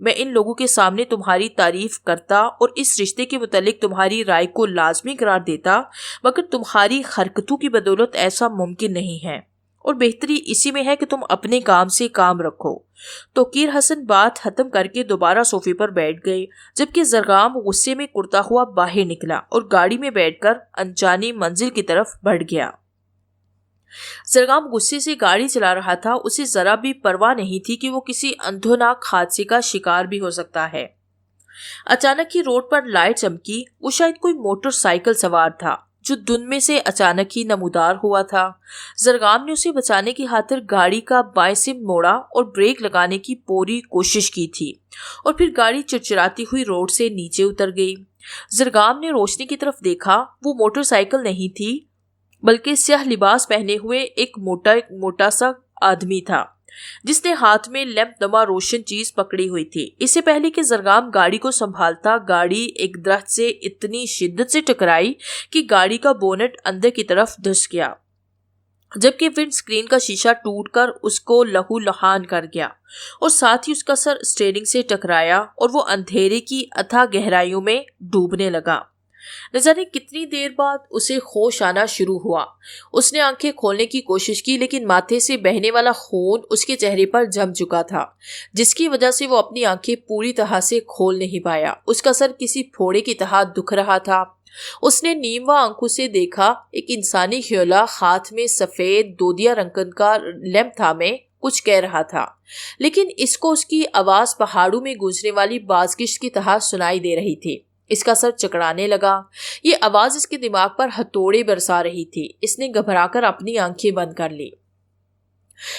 میں ان لوگوں کے سامنے تمہاری تعریف کرتا اور اس رشتے کے متعلق تمہاری رائے کو لازمی قرار دیتا، مگر تمہاری حرکتوں کی بدولت ایسا ممکن نہیں ہے، اور بہتری اسی میں ہے کہ تم اپنے کام سے کام رکھو۔ توقیر حسن بات ختم کر کے دوبارہ صوفے پر بیٹھ گئے، جبکہ زرغام غصے میں کرتا ہوا باہر نکلا اور گاڑی میں بیٹھ کر انجانی منزل کی طرف بڑھ گیا۔ زرغام غصے سے گاڑی چلا رہا تھا، اسے ذرا بھی پرواہ نہیں تھی کہ وہ کسی اندھوناک حادثے کا شکار بھی ہو سکتا ہے۔ اچانک ہی روڈ پر لائٹ چمکی، وہ شاید کوئی موٹر سائیکل سوار تھا جو دھند میں سے اچانک ہی نمودار ہوا تھا۔ زرغام نے اسے بچانے کی خاطر گاڑی کا بائیں سمت موڑا اور بریک لگانے کی پوری کوشش کی تھی، اور پھر گاڑی چرچراتی ہوئی روڈ سے نیچے اتر گئی۔ زرغام نے روشنی کی طرف دیکھا، وہ موٹر سائیکل نہیں تھی بلکہ سیاہ لباس پہنے ہوئے ایک موٹا سا آدمی تھا جس نے ہاتھ میں لیمپ نما روشن چیز پکڑی ہوئی تھی۔ اس سے پہلے کہ زرغام گاڑی کو سنبھالتا، گاڑی ایک درخت سے اتنی شدت سے ٹکرائی کہ گاڑی کا بونٹ اندر کی طرف دھس گیا، جبکہ ونڈ سکرین کا شیشہ ٹوٹ کر اس کو لہو لہان کر گیا، اور ساتھ ہی اس کا سر اسٹیئرنگ سے ٹکرایا اور وہ اندھیرے کی اتھاہ گہرائیوں میں ڈوبنے لگا۔ نہ جانے کتنی دیر بعد اسے ہوش آنا شروع ہوا۔ اس نے آنکھیں کھولنے کی کوشش کی، لیکن ماتھے سے بہنے والا خون اس کے چہرے پر جم چکا تھا، جس کی وجہ سے وہ اپنی آنکھیں پوری طرح سے کھول نہیں پایا۔ اس کا سر کسی پھوڑے کی طرح دکھ رہا تھا۔ اس نے نیموا آنکھوں سے دیکھا، ایک انسانی خیولہ ہاتھ میں سفید دودیا رنگ کا لیمپ تھامے کچھ کہہ رہا تھا، لیکن اس کو اس کی آواز پہاڑوں میں گونجنے والی بازگشت کی طرح سنائی دے رہی تھی۔ اس کا سر چکرانے لگا، یہ آواز اس کے دماغ پر ہتھوڑے برسا رہی تھی۔ اس نے گھبرا کر اپنی آنکھیں بند کر لی۔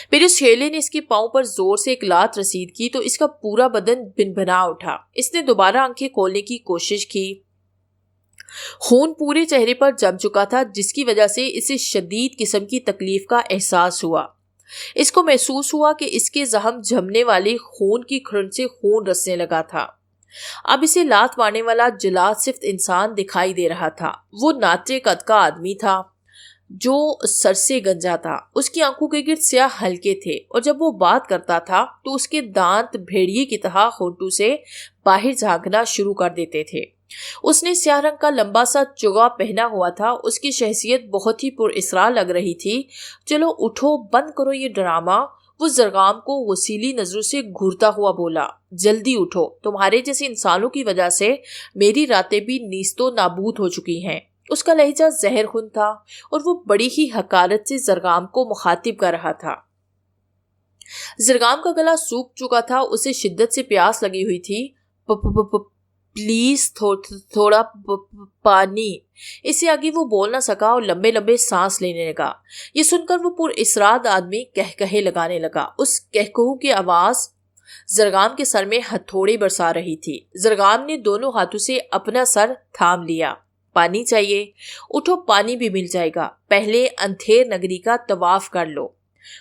پھر اس شیلے نے اس کے پاؤں پر زور سے ایک لات رسید کی تو اس کا پورا بدن بنبنا اٹھا۔ اس نے دوبارہ آنکھیں کھولنے کی کوشش کی۔ خون پورے چہرے پر جم چکا تھا، جس کی وجہ سے اسے شدید قسم کی تکلیف کا احساس ہوا۔ اس کو محسوس ہوا کہ اس کے زخم جمنے والے خون کی کھرن سے خون رسنے لگا تھا۔ اب اسے لات مارنے والا جلاد صفت انسان دکھائی دے رہا تھا۔ وہ ناٹے قد کا آدمی تھا جو سر سے گنجا تھا۔ اس کی آنکھوں کے گرد سیاہ حلقے تھے، اور جب وہ بات کرتا تھا تو اس کے دانت بھیڑیے کی طرح ہونٹوں سے باہر جھانکنا شروع کر دیتے تھے۔ اس نے سیاہ رنگ کا لمبا سا چوگا پہنا ہوا تھا۔ اس کی شخصیت بہت ہی پر اسرار لگ رہی تھی۔ چلو اٹھو، بند کرو یہ ڈرامہ، وہ زرغام کو وسیلی نظروں سے گھورتا ہوا بولا۔ جلدی اٹھو، تمہارے جیسے انسانوں کی وجہ سے میری راتیں بھی نیست و نابود ہو چکی ہیں۔ اس کا لہجہ زہر خون تھا، اور وہ بڑی ہی حقارت سے زرغام کو مخاطب کر رہا تھا۔ زرغام کا گلا سوکھ چکا تھا، اسے شدت سے پیاس لگی ہوئی تھی۔ پلیز تھوڑا پانی۔ اس سے آگے وہ بول نہ سکا اور لمبے لمبے سانس لینے لگا۔ یہ سن کر وہ پر اسرار آدمی کہکہے لگانے لگا۔ اس کہکہوں کی آواز زرغام کے سر میں ہتھوڑے برسا رہی تھی۔ زرغام نے دونوں ہاتھوں سے اپنا سر تھام لیا۔ پانی چاہیے؟ اٹھو، پانی بھی مل جائے گا، پہلے اندھیر نگری کا طواف کر لو۔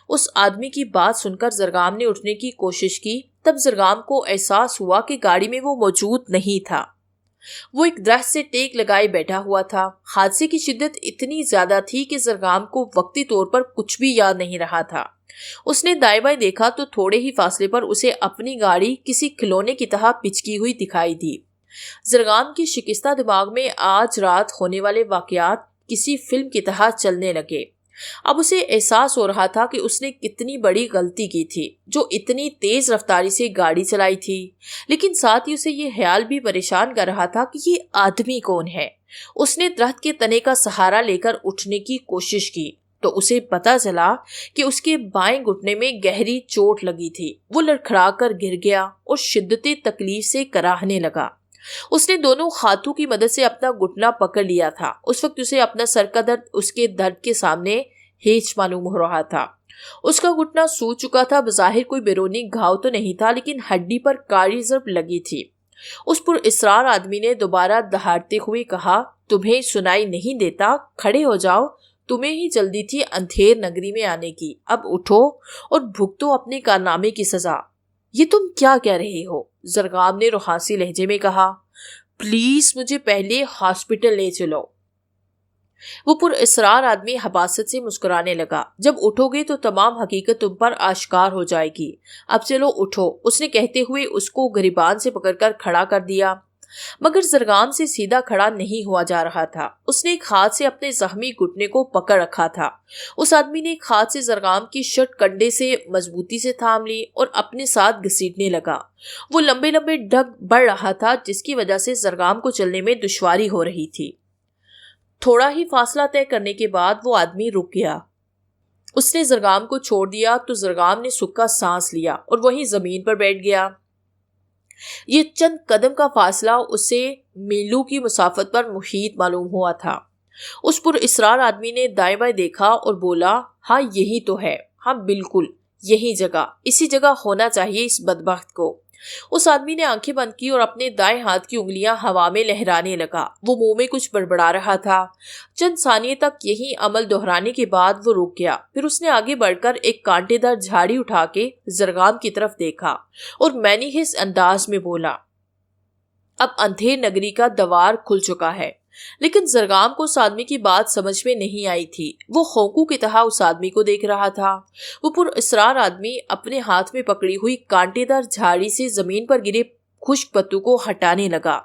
اس آدمی کی بات سن کر زرغام نے اٹھنے کی کوشش کی۔ تب زرغام کو احساس ہوا کہ گاڑی میں وہ موجود نہیں تھا۔ وہ ایک درخت سے ٹیک لگائے بیٹھا ہوا تھا۔ حادثے کی شدت اتنی زیادہ تھی کہ زرغام کو وقتی طور پر کچھ بھی یاد نہیں رہا تھا۔ اس نے دائیں بائیں دیکھا تو تھوڑے ہی فاصلے پر اسے اپنی گاڑی کسی کھلونے کی طرح پچکی ہوئی دکھائی دی۔ زرغام کی شکستہ دماغ میں آج رات ہونے والے واقعات کسی فلم کی طرح چلنے لگے۔ اب اسے احساس ہو رہا تھا کہ اس نے کتنی بڑی غلطی کی تھی جو اتنی تیز رفتاری سے گاڑی چلائی تھی، لیکن ساتھ ہی اسے یہ خیال بھی پریشان کر رہا تھا کہ یہ آدمی کون ہے۔ اس نے درخت کے تنے کا سہارا لے کر اٹھنے کی کوشش کی تو اسے پتہ چلا کہ اس کے بائیں گھٹنے میں گہری چوٹ لگی تھی۔ وہ لڑکھڑا کر گر گیا اور شدت تکلیف سے کراہنے لگا۔ اس نے دونوں ہاتھوں کی مدد سے اپنا گھٹنا پکڑ لیا تھا۔ اس وقت اسے اپنا سر کا درد اس کے درد کے سامنے ہیچ معلوم ہو رہا تھا۔ اس کا گھٹنا سوج چکا تھا، بظاہر کوئی بیرونی گھاؤ تو نہیں تھا، لیکن ہڈی پر کاڑی ضرب لگی تھی۔ اس پر اسرار آدمی نے دوبارہ دہاڑتے ہوئے کہا، تمہیں سنائی نہیں دیتا؟ کھڑے ہو جاؤ، تمہیں ہی جلدی تھی اندھیر نگری میں آنے کی۔ اب اٹھو اور بھگتو اپنے کارنامے کی سزا۔ یہ تم کیا کہہ رہے ہو؟ زرغام نے روحانسی لہجے میں کہا۔ پلیز مجھے پہلے ہاسپٹل لے چلو۔ وہ پر اسرار آدمی حباست سے مسکرانے لگا۔ جب اٹھو گے تو تمام حقیقت تم پر آشکار ہو جائے گی۔ اب چلو اٹھو، اس نے کہتے ہوئے اس کو گریبان سے پکڑ کر کھڑا کر دیا، مگر زرگام سے سیدھا کھڑا نہیں ہوا جا رہا تھا۔ اس نے ایک ہاتھ سے اپنے زخمی گھٹنے کو پکڑ رکھا تھا۔ اس آدمی نے ایک ہاتھ سے زرگام کی شرٹ کنڈے سے مضبوطی سے تھام لی اور اپنے ساتھ گھسیٹنے لگا۔ وہ لمبے لمبے ڈگ بڑھ رہا تھا، جس کی وجہ سے زرگام کو چلنے میں دشواری ہو رہی تھی۔ تھوڑا ہی فاصلہ طے کرنے کے بعد وہ آدمی رک گیا۔ اس نے زرگام کو چھوڑ دیا تو زرگام نے سکا سانس لیا اور وہیں زمین پر بیٹھ گیا۔ یہ چند قدم کا فاصلہ اسے میلوں کی مسافت پر محیط معلوم ہوا تھا۔ اس پر اسرار آدمی نے دائیں بائیں دیکھا اور بولا، ہاں یہی تو ہے، ہاں بالکل یہی جگہ، اسی جگہ ہونا چاہیے اس بدبخت کو۔ اس آدمی نے آنکھیں بند کی اور اپنے دائیں ہاتھ کی انگلیاں ہوا میں لہرانے لگا۔ وہ منہ میں کچھ بڑبڑا رہا تھا۔ چند ثانیے تک یہی عمل دہرانے کے بعد وہ رک گیا۔ پھر اس نے آگے بڑھ کر ایک کانٹے دار جھاڑی اٹھا کے زرگام کی طرف دیکھا اور مینیہس انداز میں بولا، اب اندھیر نگری کا دوار کھل چکا ہے۔ لیکن زرگام کو اس آدمی کی بات سمجھ میں نہیں آئی تھی۔ وہ خوکو کی طرح اس آدمی کو دیکھ رہا تھا۔ وہ پر اسرار آدمی اپنے ہاتھ میں پکڑی ہوئی کانٹے دار جھاڑی سے زمین پر گرے خشک پتوں کو ہٹانے لگا۔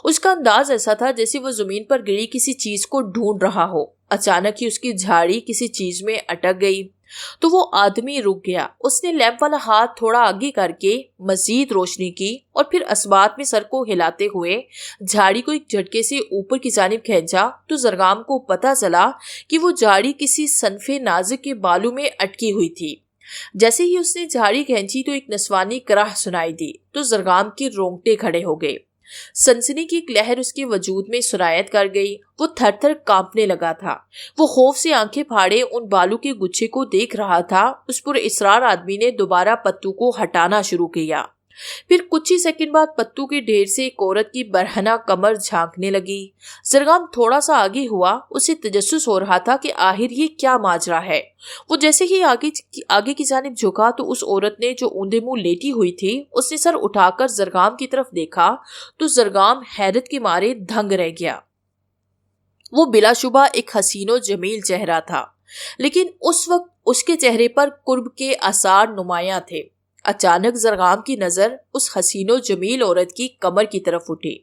اس کا انداز ایسا تھا جیسے وہ زمین پر گری کسی چیز کو ڈھونڈ رہا ہو۔ اچانک ہی اس کی جھاڑی کسی چیز میں اٹک گئی تو وہ آدمی رک گیا۔ اس نے لیمپ والا ہاتھ تھوڑا آگے کر کے مزید روشنی کی اور پھر اسبات میں سر کو ہلاتے ہوئے جھاڑی کو ایک جھٹکے سے اوپر کی جانب کھینچا تو زرگام کو پتہ چلا کہ وہ جھاڑی کسی صنف نازک کے بالوں میں اٹکی ہوئی تھی۔ جیسے ہی اس نے جھاڑی کھینچی تو ایک نسوانی کراہ سنائی دی تو زرگام کے رونگٹے کھڑے ہو گئے۔ سنسنی کی ایک لہر اس کے وجود میں سرایت کر گئی۔ وہ تھر تھر کانپنے لگا تھا۔ وہ خوف سے آنکھیں پھاڑے ان بالوں کے گچھے کو دیکھ رہا تھا۔ اس پر اسرار آدمی نے دوبارہ پتوں کو ہٹانا شروع کیا۔ پھر کچھ ہی سیکنڈ بعد پتوں کے ڈھیر سے ایک عورت کی برہنہ کمر جھانکنے لگی۔ زرگام تھوڑا سا آگے ہوا۔ اسے تجسس ہو رہا تھا کہ آخر یہ کیا ماجرا ہے۔ وہ جیسے ہی آگے کی جانب جھکا تو اس عورت نے جو اوندے منہ لیٹی ہوئی تھی، اس نے سر اٹھا کر زرگام کی طرف دیکھا تو زرگام حیرت کے مارے دھنگ رہ گیا۔ وہ بلا شبہ ایک حسین و جمیل چہرہ تھا، لیکن اس وقت اس کے چہرے پر قرب کے آثار نمایاں تھے۔ اچانک زرگام کی نظر اس حسین و جمیل عورت کی کمر کی طرف اٹھی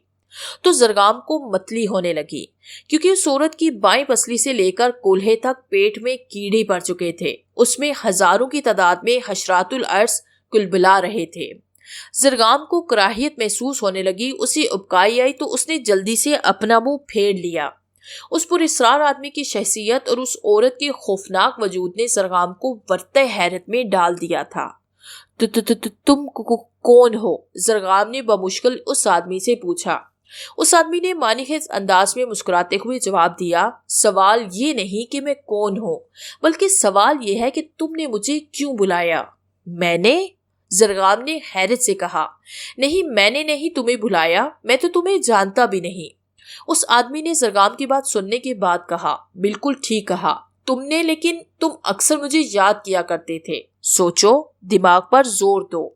تو زرگام کو متلی ہونے لگی، کیونکہ اس عورت کی بائیں پسلی سے لے کر کولہے تک پیٹ میں کیڑے پڑ چکے تھے۔ اس میں ہزاروں کی تعداد میں حشرات الارض کلبلا رہے تھے۔ زرگام کو کراہیت محسوس ہونے لگی۔ اسے ابکائی آئی تو اس نے جلدی سے اپنا منہ پھیر لیا۔ اس پر اسرار آدمی کی شخصیت اور اس عورت کے خوفناک وجود نے زرگام کو ورطہ حیرت میں ڈال دیا تھا۔ تم کون ہو؟ زرگام نے بمشکل اس آدمی سے پوچھا۔ اس آدمی نے مانیخیز انداز میں مسکراتے ہوئے جواب دیا، سوال یہ نہیں کہ میں کون ہوں، بلکہ سوال یہ ہے کہ تم نے مجھے کیوں بلایا؟ میں نے؟ زرگام نے حیرت سے کہا، نہیں میں نے نہیں تمہیں بلایا، میں تو تمہیں جانتا بھی نہیں۔ اس آدمی نے زرگام کی بات سننے کے بعد کہا، بالکل ٹھیک کہا تم نے، لیکن تم اکثر مجھے یاد کیا کرتے تھے۔ سوچو، دماغ پر زور دو۔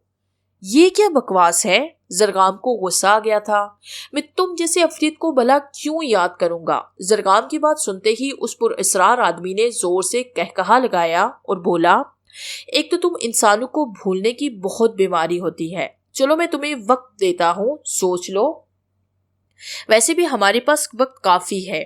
یہ کیا بکواس ہے؟ زرگام کو غصہ آ گیا تھا۔ میں تم جیسے افریت کو بھلا کیوں یاد کروں گا؟ زرگام کی بات سنتے ہی اس پر اسرار آدمی نے زور سے کہکہا لگایا اور بولا، ایک تو تم انسانوں کو بھولنے کی بہت بیماری ہوتی ہے۔ چلو میں تمہیں وقت دیتا ہوں، سوچ لو، ویسے بھی ہمارے پاس وقت کافی ہے۔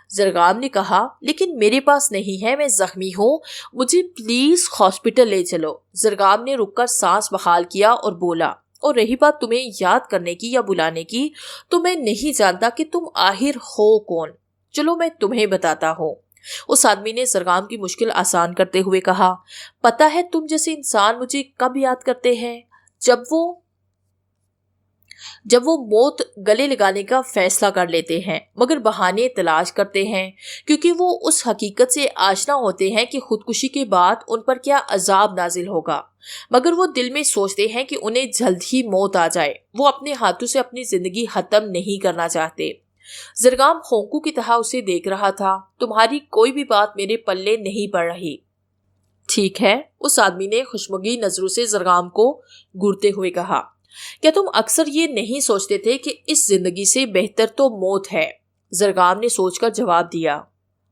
زرگام نے کہا، لیکن میرے پاس نہیں ہے، میں زخمی ہوں، مجھے پلیز ہاسپٹل لے چلو۔ زرگام نے رک کر سانس بحال کیا اور بولا، اور رہی بات تمہیں یاد کرنے کی یا بلانے کی، تو میں نہیں جانتا کہ تم آخر ہو کون۔ چلو میں تمہیں بتاتا ہوں۔ اس آدمی نے زرگام کی مشکل آسان کرتے ہوئے کہا، پتہ ہے تم جیسے انسان مجھے کب یاد کرتے ہیں؟ جب وہ موت گلے لگانے کا فیصلہ کر لیتے ہیں، مگر بہانے تلاش کرتے ہیں، کیونکہ وہ اس حقیقت سے آشنا ہوتے ہیں کہ خودکشی کے بعد ان پر کیا عذاب نازل ہوگا، مگر وہ دل میں سوچتے ہیں کہ انہیں جلد ہی موت آ جائے۔ وہ اپنے ہاتھوں سے اپنی زندگی ختم نہیں کرنا چاہتے۔ زرگام خونکو کی طرح اسے دیکھ رہا تھا۔ تمہاری کوئی بھی بات میرے پلے نہیں پڑ رہی۔ ٹھیک ہے، اس آدمی نے خشمگی نظروں سے زرگام کو گھورتے ہوئے کہا، کیا تم اکثر یہ نہیں سوچتے تھے کہ اس زندگی سے بہتر تو موت ہے؟ زرگام نے سوچ کر جواب دیا،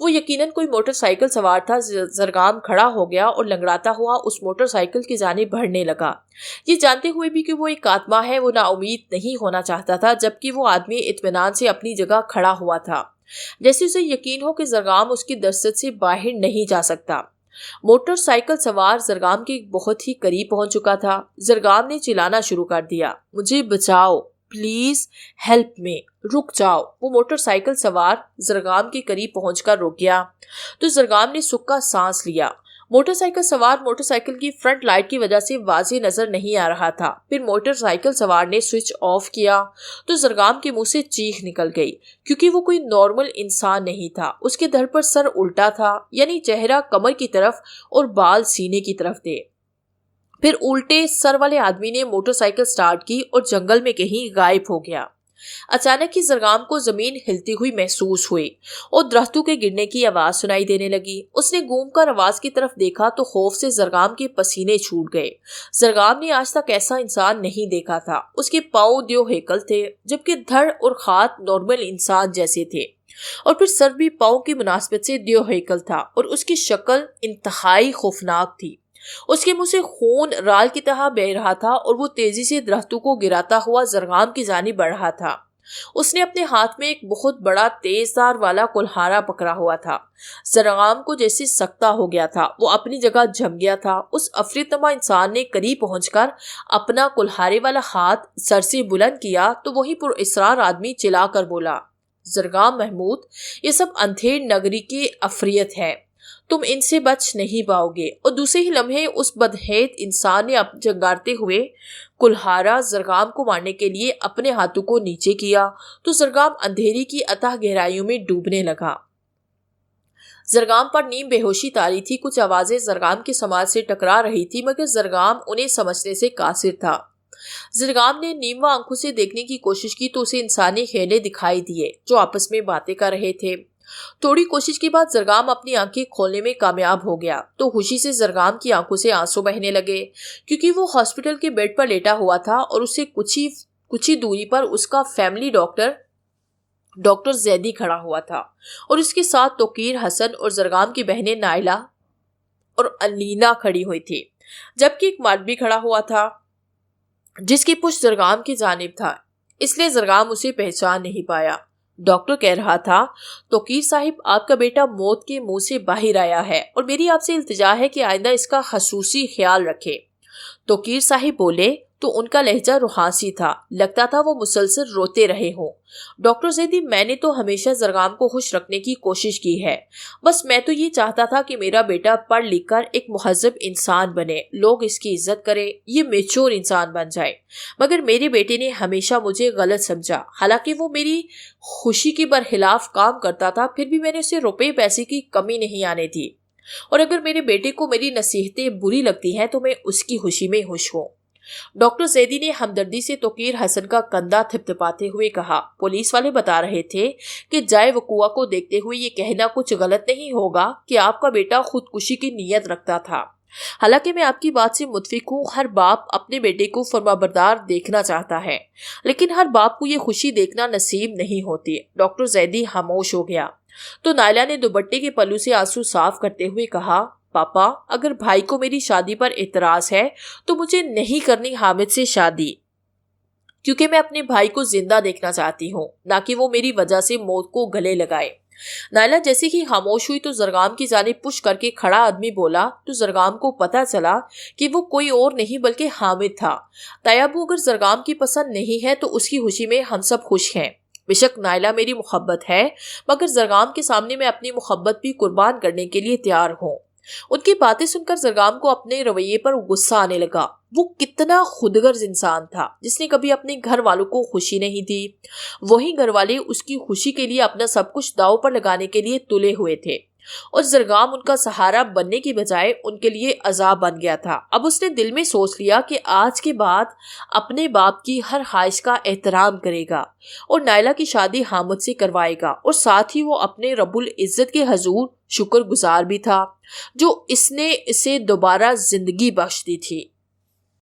وہ یقیناً کوئی موٹر سائیکل سوار تھا۔ زرگام کھڑا ہو گیا اور لنگڑاتا ہوا اس موٹر سائیکل کی جانب بڑھنے لگا، یہ جانتے ہوئے بھی کہ وہ ایک آتما ہے۔ وہ نا امید نہیں ہونا چاہتا تھا، جبکہ وہ آدمی اطمینان سے اپنی جگہ کھڑا ہوا تھا، جیسے اسے یقین ہو کہ زرگام اس کی دست سے باہر نہیں جا سکتا۔ موٹر سائیکل سوار زرگام کے بہت ہی قریب پہنچ چکا تھا۔ زرگام نے چلانا شروع کر دیا، مجھے بچاؤ، پلیز ہیلپ میں، رک جاؤ۔ وہ موٹر سائیکل سوار زرگام کے قریب پہنچ کر رک گیا تو زرگام نے سکا سانس لیا۔ موٹر سائیکل سوار موٹر سائیکل کی فرنٹ لائٹ کی وجہ سے واضح نظر نہیں آ رہا تھا۔ پھر موٹر سائیکل سوار نے سوئچ آف کیا تو زرگام کے منہ سے چیخ نکل گئی، کیونکہ وہ کوئی نارمل انسان نہیں تھا۔ اس کے دھڑ پر سر الٹا تھا، یعنی چہرہ کمر کی طرف اور بال سینے کی طرف تھے۔ پھر الٹے سر والے آدمی نے موٹر سائیکل سٹارٹ کی اور جنگل میں کہیں غائب ہو گیا۔ اچانک ہی زرگام کو زمین ہلتی ہوئی محسوس ہوئی اور درختوں کے گرنے کی آواز سنائی دینے لگی۔ اس نے گھوم کر آواز کی طرف دیکھا تو خوف سے زرگام کے پسینے چھوٹ گئے۔ زرگام نے آج تک ایسا انسان نہیں دیکھا تھا۔ اس کے پاؤں دیو ہیکل تھے، جبکہ دھڑ اور ہاتھ نارمل انسان جیسے تھے، اور پھر سر بھی پاؤں کی مناسبت سے دیو ہیکل تھا، اور اس کی شکل انتہائی خوفناک تھی۔ اس کے منہ سے خون رال کی طرح بہہ رہا تھا اور وہ تیزی سے درختوں کو گراتا ہوا زرگام کی جانب بڑھ رہا تھا۔ اس نے اپنے ہاتھ میں ایک بہت بڑا تیز دھار والا کلہارا پکڑا ہوا تھا۔ زرگام کو جیسے سکتا ہو گیا تھا، وہ اپنی جگہ جم گیا تھا۔ اس افریتما انسان نے قریب پہنچ کر اپنا کلہارے والا ہاتھ سر سے بلند کیا تو وہی پر اسرار آدمی چلا کر بولا، زرگام محمود، یہ سب اندھیر نگری کی عفریت ہے، تم ان سے بچ نہیں پاؤ گے۔ اور دوسرے ہی لمحے اس بدحیت انسان نے جنگارتے ہوئے کلہارا زرگام کو مارنے کے لیے اپنے ہاتھوں کو نیچے کیا تو زرگام اندھیری کی اتھاہ گہرائیوں میں ڈوبنے لگا۔ زرگام پر نیم بے ہوشی طاری تھی۔ کچھ آوازیں زرگام کے سماج سے ٹکرا رہی تھی، مگر زرگام انہیں سمجھنے سے قاصر تھا۔ زرگام نے نیموا آنکھوں سے دیکھنے کی کوشش کی تو اسے انسانی خیلے دکھائی دیے جو آپس میں باتیں کر رہے تھے۔ تھوڑی کوشش کے بعد زرگام اپنی آنکھیں کھولنے میں کامیاب ہو گیا تو خوشی سے زرگام کی آنکھوں سے آنسو بہنے لگے، کیونکہ وہ ہاسپٹل کے بیڈ پر لیٹا ہوا تھا اور اس سے کچھ ہی دوری پر اس کا فیملی ڈاکٹر زیدی کھڑا ہوا تھا، اور اس کے ساتھ توقیر حسن اور زرگام کی بہنیں نائلہ اور انیلا کھڑی ہوئی تھی، جبکہ ایک مرد بھی کھڑا ہوا تھا جس کی پشت زرگام کی جانب تھا، اس لیے زرگام اسے پہچان نہیں پایا۔ ڈاکٹر کہہ رہا تھا، توقیر صاحب، آپ کا بیٹا موت کے منہ سے باہر آیا ہے اور میری آپ سے التجا ہے کہ آئندہ اس کا خصوصی خیال رکھے۔ توقیر صاحب بولے تو ان کا لہجہ روحانسی تھا، لگتا تھا وہ مسلسل روتے رہے ہوں۔ ڈاکٹر زیدی، میں نے تو ہمیشہ زرگام کو خوش رکھنے کی کوشش کی ہے، بس میں تو یہ چاہتا تھا کہ میرا بیٹا پڑھ لکھ کر ایک مہذب انسان بنے، لوگ اس کی عزت کرے، یہ میچور انسان بن جائے، مگر میرے بیٹے نے ہمیشہ مجھے غلط سمجھا۔ حالانکہ وہ میری خوشی کے برخلاف کام کرتا تھا، پھر بھی میں نے اسے روپے پیسے کی کمی نہیں آنے دی، اور اگر میرے بیٹے کو میری نصیحتیں بری لگتی ہیں تو میں اس کی خوشی میں خوش ہوں۔ ڈاکٹر زیدی نے ہمدردی سے توقیر حسن کا کندھا تھپتھپاتے ہوئے کہا، پولیس والے بتا رہے تھے کہ جائے وقوع کو دیکھتے ہوئے یہ کہنا کچھ غلط نہیں ہوگا کہ آپ کا بیٹا خودکشی کی نیت رکھتا تھا۔ حالانکہ میں آپ کی بات سے متفق ہوں، ہر باپ اپنے بیٹے کو فرمانبردار دیکھنا چاہتا ہے، لیکن ہر باپ کو یہ خوشی دیکھنا نصیب نہیں ہوتی۔ ڈاکٹر زیدی خاموش ہو گیا تو نائلہ نے دوپٹے کے پلو سے آنسو صاف کرتے ہوئے کہا، پاپا، اگر بھائی کو میری شادی پر اعتراض ہے تو مجھے نہیں کرنی حامد سے شادی، کیونکہ میں اپنے بھائی کو زندہ دیکھنا چاہتی ہوں، نہ کہ وہ میری وجہ سے موت کو گلے لگائے۔ نائلہ جیسے ہی خاموش ہوئی تو زرگام کی جانب پش کر کے کھڑا آدمی بولا تو زرگام کو پتہ چلا کہ وہ کوئی اور نہیں بلکہ حامد تھا۔ طیابو، اگر زرگام کی پسند نہیں ہے تو اس کی خوشی میں ہم سب خوش ہیں۔ بے شک نائلہ میری محبت ہے، مگر زرگام کے سامنے میں اپنی محبت بھی قربان کرنے کے لیے تیار ہوں۔ ان کی باتیں سن کر زرگام کو اپنے رویے پر غصہ آنے لگا۔ وہ کتنا خودغرض انسان تھا جس نے کبھی اپنے گھر والوں کو خوشی نہیں دی، وہی گھر والے اس کی خوشی کے لیے اپنا سب کچھ داؤ پر لگانے کے لیے تلے ہوئے تھے، اور زرگام ان کا سہارا بننے کی بجائے ان کے لیے عذاب بن گیا تھا۔ اب اس نے دل میں سوچ لیا کہ آج کے بعد اپنے باپ کی ہر خواہش کا احترام کرے گا اور نائلہ کی شادی حامد سے کروائے گا، اور ساتھ ہی وہ اپنے رب العزت کے حضور شکر گزار بھی تھا جو اس نے اسے دوبارہ زندگی بخش دی تھی۔